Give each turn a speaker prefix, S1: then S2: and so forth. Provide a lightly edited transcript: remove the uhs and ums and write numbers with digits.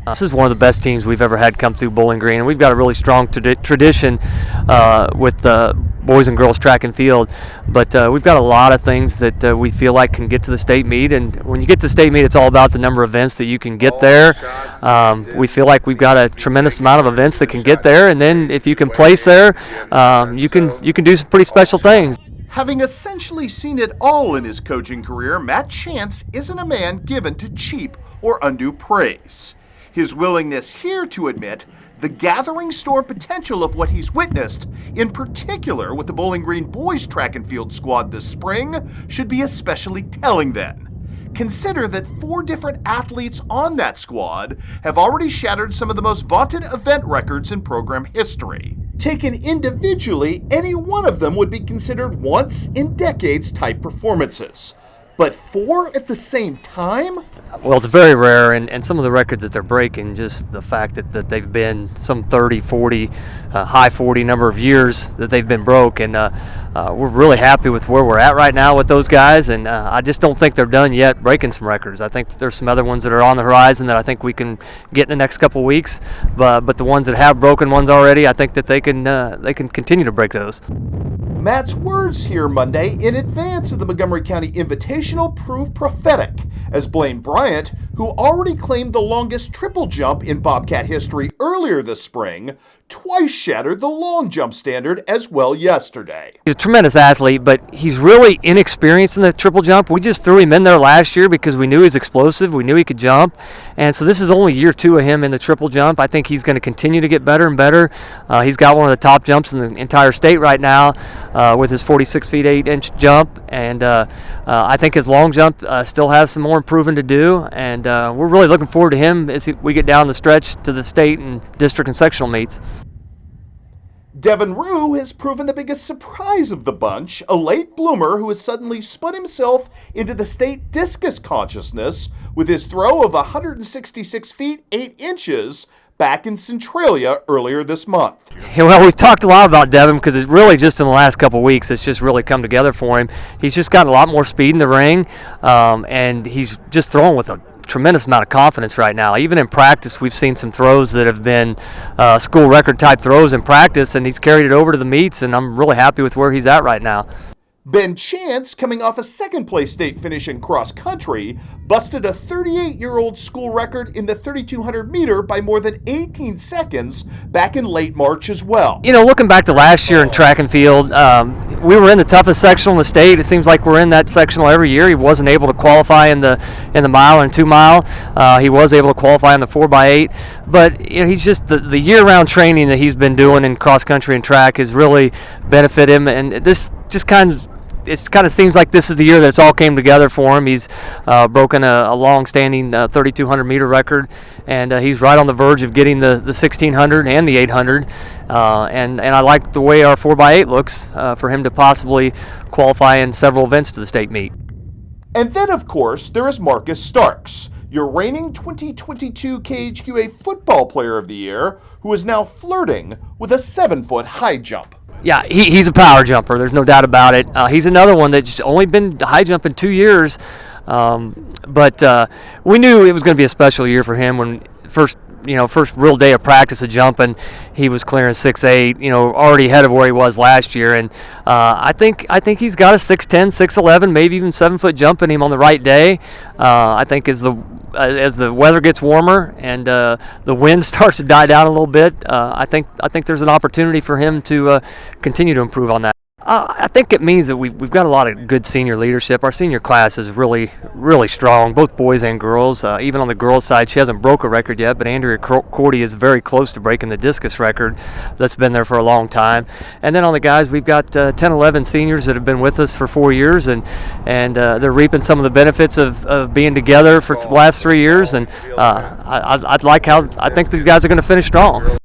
S1: This is one of the best teams we've ever had come through Bowling Green, and we've got a really strong tradition with boys and girls track and field. But we've got a lot of things that we feel like can get to the state meet, and when you get to state meet, it's all about the number of events that you can get there. We feel like we've got a tremendous amount of events that can get there, and then if you can place there, you can do some pretty special things.
S2: Having essentially seen it all in his coaching career, Matt Chance isn't a man given to cheap or undue praise. His willingness here to admit the gathering storm potential of what he's witnessed, in particular with the Bowling Green boys track and field squad this spring, should be especially telling then. Consider that 4 different athletes on that squad have already shattered some of the most vaunted event records in program history. Taken individually, any one of them would be considered once-in-decades type performances. But 4 at the same time?
S1: Well, it's very rare, and some of the records that they're breaking, just the fact that they've been some 30, 40, high 40 number of years that they've been broke, and we're really happy with where we're at right now with those guys, and I just don't think they're done yet breaking some records. I think there's some other ones that are on the horizon that I think we can get in the next couple of weeks, but the ones that have broken ones already, I think that they can continue to break those.
S2: Matt's words here Monday in advance of the Montgomery County Invitational proved prophetic, as Blaine Bryant, who already claimed the longest triple jump in Bobcat history earlier this spring, twice shattered the long jump standard as well yesterday.
S1: He's a tremendous athlete, but he's really inexperienced in the triple jump. We just threw him in there last year because we knew he was explosive, we knew he could jump, and so this is only year 2 of him in the triple jump. I think he's going to continue to get better and better. He's got one of the top jumps in the entire state right now with his 46 feet 8 inch jump, and I think his long jump still has some more improving to do, and we're really looking forward to him as we get down the stretch to the state and district and sectional meets.
S2: Devin Rue has proven the biggest surprise of the bunch, a late bloomer who has suddenly spun himself into the state discus consciousness with his throw of 166 feet 8 inches back in Centralia earlier this month.
S1: Well, we've talked a lot about Devin because it's really just in the last couple of weeks it's just really come together for him. He's just gotten a lot more speed in the ring, and he's just throwing with a tremendous amount of confidence right now. Even in practice, we've seen some throws that have been school record type throws in practice, and he's carried it over to the meets, and I'm really happy with where he's at right now.
S2: Ben Chance, coming off a second-place state finish in cross-country, busted a 38-year-old school record in the 3,200 meter by more than 18 seconds back in late March as well.
S1: You know, looking back to last year in track and field, we were in the toughest sectional in the state. It seems like we're in that sectional every year. He wasn't able to qualify in the mile and 2 mile. He was able to qualify in the 4x8, but you know, he's just the year-round training that he's been doing in cross-country and track has really benefited him, and this just kind of seems like this is the year that it's all came together for him. He's broken a long-standing 3,200 meter record, and he's right on the verge of getting the 1,600 and the 800. And I like the way our 4x8 looks for him to possibly qualify in several events to the state meet.
S2: And then, of course, there is Marcus Starks, your reigning 2022 KHQA Football Player of the Year, who is now flirting with a 7-foot high jump.
S1: Yeah, he's a power jumper. There's no doubt about it. He's another one that's only been high jumping 2 years, but we knew it was going to be a special year for him when first real day of practice of jumping, he was clearing 6'8", already ahead of where he was last year, and I think he's got a 6'10", 6'11", maybe even 7-foot jump in him on the right day. I think as the weather gets warmer and the wind starts to die down a little bit, I think there's an opportunity for him to continue to improve on that. I think it means that we've got a lot of good senior leadership. Our senior class is really, really strong, both boys and girls. Even on the girls' side, she hasn't broke a record yet, but Andrea Cordy is very close to breaking the discus record that's been there for a long time. And then on the guys, we've got 10, 11 seniors that have been with us for 4 years, and they're reaping some of the benefits of being together for the last 3 years. And I think these guys are going to finish strong.